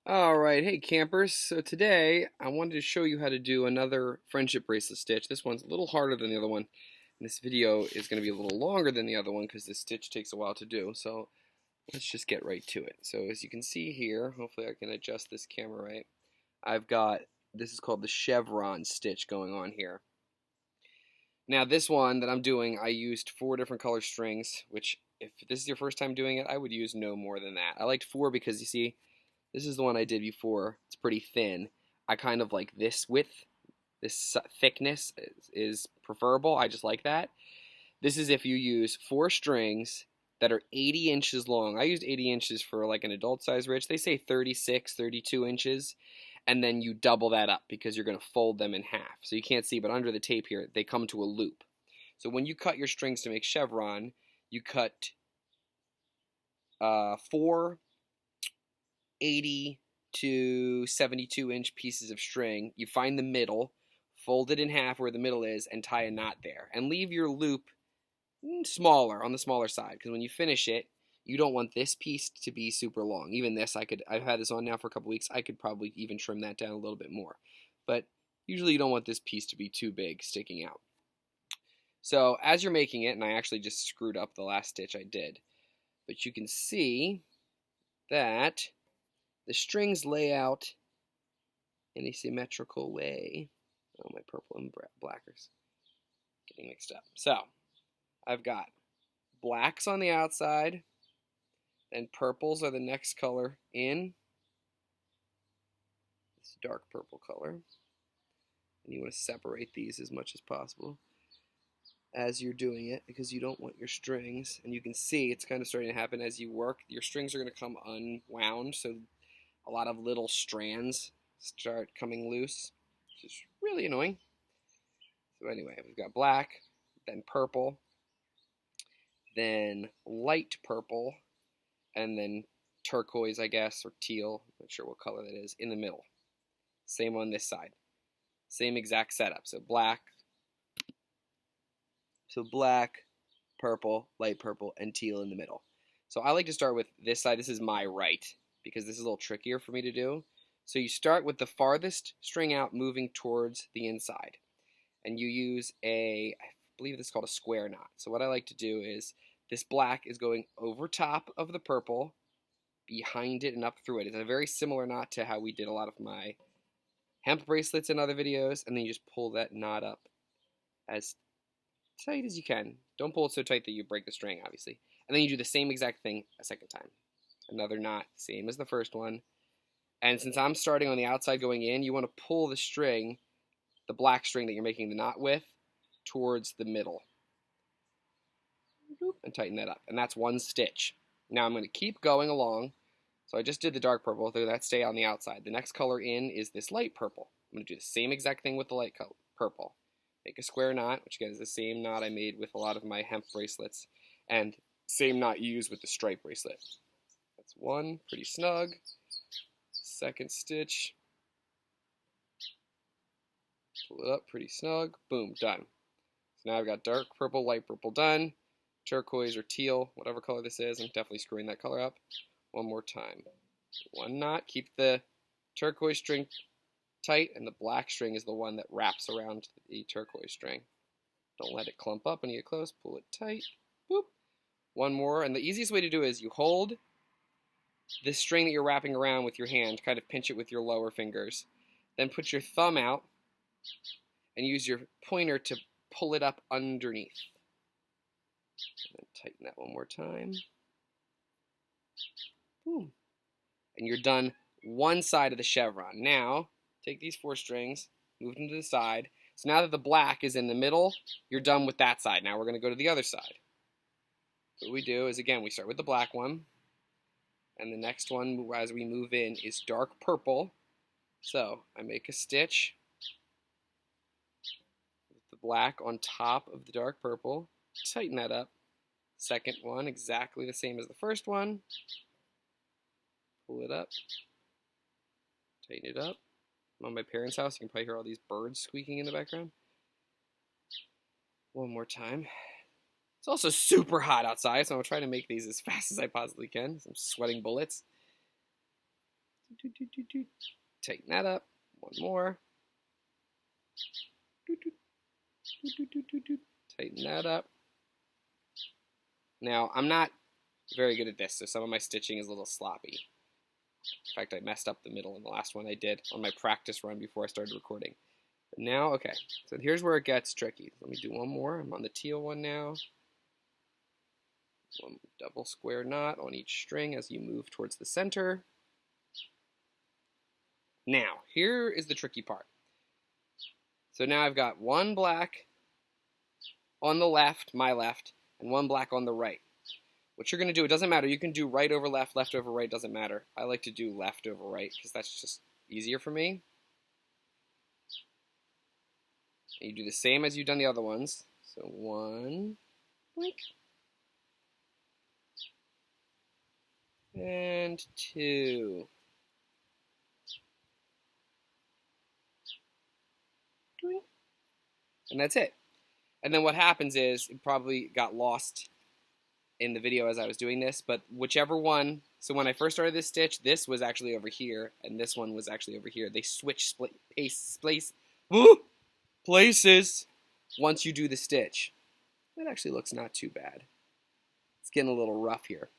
Alright, hey campers. So today I wanted to show you how to do another friendship bracelet stitch. This one's a little harder than the other one. And this video is going to be a little longer than the other one because this stitch takes a while to do. So let's just get right to it. So as you can see here, hopefully I can adjust this camera right. I've got, this is called the Chevron stitch going on here. Now this one that I'm doing, I used 4 different color strings, which if this is your first time doing it, I would use no more than that. I liked 4 because you see, this is the one I did before. It's pretty thin. I kind of like this width. This thickness is preferable. I just like that. This is if you use 4 strings that are 80 inches long. I used 80 inches for like an adult size rich. They say 36, 32 inches. And then you double that up because you're going to fold them in half. So you can't see, but under the tape here, they come to a loop. So when you cut your strings to make chevron, you cut 4 80 to 72 inch pieces of string. You find the middle, fold it in half where the middle is, and tie a knot there. And leave your loop smaller, on the smaller side, because when you finish it, you don't want this piece to be super long. Even this, I've had this on now for a couple weeks, I could probably even trim that down a little bit more. But usually you don't want this piece to be too big sticking out. So as you're making it, and I actually just screwed up the last stitch I did, but you can see that the strings lay out in a symmetrical way. Oh, my purple and blackers getting mixed up. So I've got blacks on the outside, then purples are the next color in. This dark purple color. And you want to separate these as much as possible as you're doing it because you don't want your strings, and you can see it's kind of starting to happen as you work. Your strings are going to come unwound, so a lot of little strands start coming loose, which is really annoying. So anyway, we've got black, then purple, then light purple, and then turquoise, I guess, or teal, not sure what color that is, in the middle. Same on this side. Same exact setup. So black, purple, light purple, and teal in the middle. So I like to start with this side. This is my right, because this is a little trickier for me to do. So you start with the farthest string out moving towards the inside. And you use I believe this is called a square knot. So what I like to do is, this black is going over top of the purple, behind it and up through it. It's a very similar knot to how we did a lot of my hemp bracelets in other videos. And then you just pull that knot up as tight as you can. Don't pull it so tight that you break the string, obviously. And then you do the same exact thing a second time. Another knot, same as the first one. And since I'm starting on the outside going in, you want to pull the string, the black string that you're making the knot with, towards the middle. And tighten that up. And that's one stitch. Now I'm going to keep going along. So I just did the dark purple, so that stay on the outside. The next color in is this light purple. I'm going to do the same exact thing with the light purple. Make a square knot, which again is the same knot I made with a lot of my hemp bracelets, and same knot used with the stripe bracelet. That's one, pretty snug. Second stitch. Pull it up, pretty snug. Boom, done. So now I've got dark purple, light purple done. Turquoise or teal, whatever color this is. I'm definitely screwing that color up. One more time. One knot. Keep the turquoise string tight, and the black string is the one that wraps around the turquoise string. Don't let it clump up when you get close. Pull it tight. Boop. One more. And the easiest way to do it is you hold this string that you're wrapping around with your hand, kind of pinch it with your lower fingers. Then put your thumb out and use your pointer to pull it up underneath. And then tighten that one more time. Boom. And you're done one side of the chevron. Now, take these 4 strings, move them to the side. So now that the black is in the middle, you're done with that side. Now we're going to go to the other side. So what we do is, again, we start with the black one. And the next one, as we move in, is dark purple. So I make a stitch with the black on top of the dark purple. Tighten that up. Second one, exactly the same as the first one. Pull it up. Tighten it up. I'm on my parents' house. You can probably hear all these birds squeaking in the background. One more time. It's also super hot outside, so I'm trying to make these as fast as I possibly can. I'm sweating bullets. Tighten that up. One more. Tighten that up. Now, I'm not very good at this, so some of my stitching is a little sloppy. In fact, I messed up the middle in the last one I did on my practice run before I started recording. But now, okay, so here's where it gets tricky. Let me do one more. I'm on the teal one now. One double square knot on each string as you move towards the center. Now, here is the tricky part. So now I've got one black on the left, my left, and one black on the right. What you're going to do, it doesn't matter. You can do right over left, left over right, doesn't matter. I like to do left over right because that's just easier for me. And you do the same as you've done the other ones. So one, blink, and two. And that's it. And then what happens is, it probably got lost in the video as I was doing this, but whichever one, so when I first started this stitch, this was actually over here, and this one was actually over here. They switch places once you do the stitch. That actually looks not too bad. It's getting a little rough here.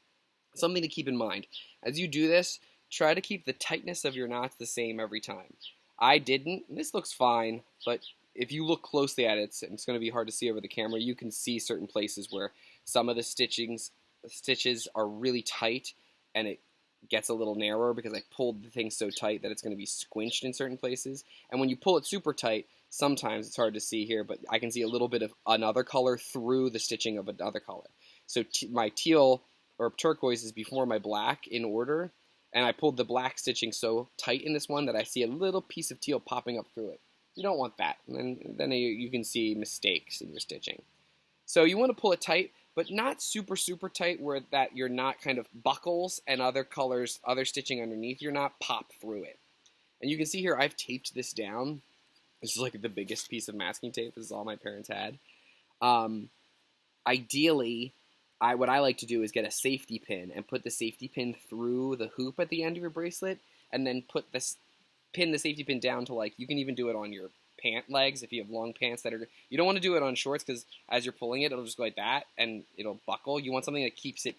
Something to keep in mind. As you do this, try to keep the tightness of your knots the same every time. I didn't. This looks fine, but if you look closely at it, it's going to be hard to see over the camera. You can see certain places where some of the stitches are really tight and it gets a little narrower because I pulled the thing so tight that it's going to be squinched in certain places. And when you pull it super tight, sometimes it's hard to see here, but I can see a little bit of another color through the stitching of another color. So my teal or turquoise is before my black in order, and I pulled the black stitching so tight in this one that I see a little piece of teal popping up through it. You don't want that, and then you can see mistakes in your stitching. So you want to pull it tight, but not super, super tight where that your knot kind of buckles and other colors, other stitching underneath your knot pop through it. And you can see here I've taped this down. This is like the biggest piece of masking tape. This is all my parents had. Ideally, what I like to do is get a safety pin and put the safety pin through the hoop at the end of your bracelet, and then pin the safety pin down to, like, you can even do it on your pant legs if you have long pants that are, you don't want to do it on shorts because as you're pulling it, it'll just go like that and it'll buckle. You want something that keeps it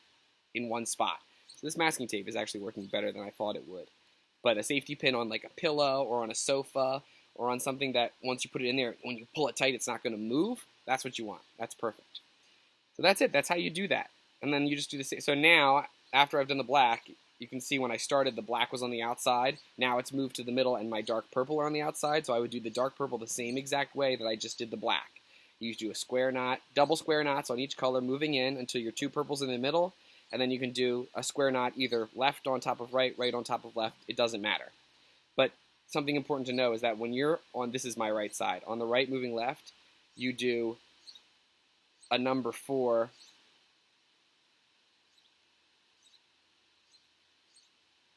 in one spot. So this masking tape is actually working better than I thought it would. But a safety pin on like a pillow or on a sofa or on something that once you put it in there, when you pull it tight, it's not going to move. That's what you want. That's perfect. So that's it. That's how you do that. And then you just do the same. So now, after I've done the black, you can see when I started, the black was on the outside. Now it's moved to the middle, and my dark purple are on the outside. So I would do the dark purple the same exact way that I just did the black. You do a square knot, double square knots on each color, moving in until your two purples in the middle. And then you can do a square knot either left on top of right, right on top of left. It doesn't matter. But something important to know is that when you're on, this is my right side, on the right moving left, you do a number 4.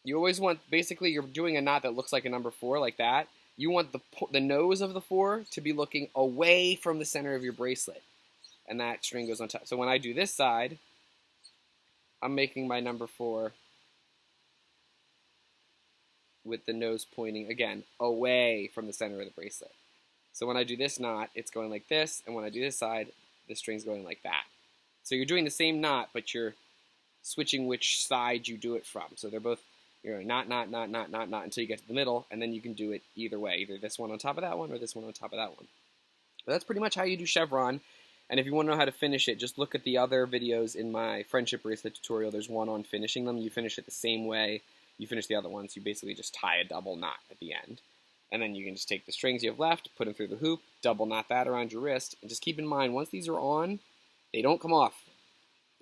You always want, basically you're doing a knot that looks like a number 4, like that. You want the nose of the 4 to be looking away from the center of your bracelet. And that string goes on top. So when I do this side, I'm making my number 4 with the nose pointing, again, away from the center of the bracelet. So when I do this knot, it's going like this, and when I do this side, the string's going like that. So you're doing the same knot, but you're switching which side you do it from. So they're both, you're knot, knot, knot, knot, knot, knot until you get to the middle, and then you can do it either way, either this one on top of that one or this one on top of that one. But that's pretty much how you do chevron. And if you want to know how to finish it, just look at the other videos in my friendship bracelet tutorial. There's one on finishing them. You finish it the same way you finish the other ones. You basically just tie a double knot at the end. And then you can just take the strings you have left, put them through the hoop, double knot that around your wrist, and just keep in mind, once these are on, they don't come off.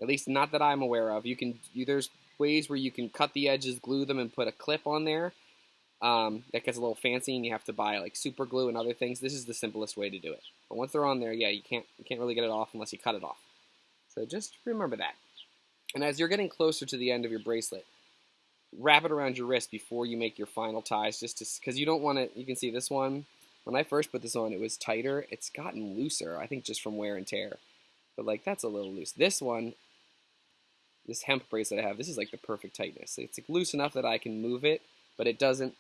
At least not that I'm aware of. There's ways where you can cut the edges, glue them, and put a clip on there. That gets a little fancy, and you have to buy like super glue and other things. This is the simplest way to do it. But once they're on there, yeah, you can't really get it off unless you cut it off. So just remember that. And as you're getting closer to the end of your bracelet, wrap it around your wrist before you make your final ties, just because you don't want to. You can see this one. When I first put this on, it was tighter. It's gotten looser, I think, just from wear and tear. But like that's a little loose. This one, this hemp bracelet I have, this is like the perfect tightness. It's like loose enough that I can move it, but it doesn't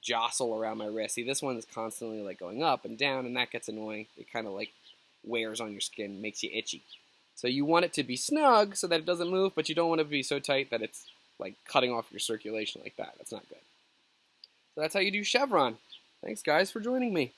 jostle around my wrist. See, this one is constantly like going up and down, and that gets annoying. It kind of like wears on your skin, makes you itchy. So you want it to be snug so that it doesn't move, but you don't want it to be so tight that it's like cutting off your circulation like that. That's not good. So that's how you do Chevron. Thanks guys for joining me.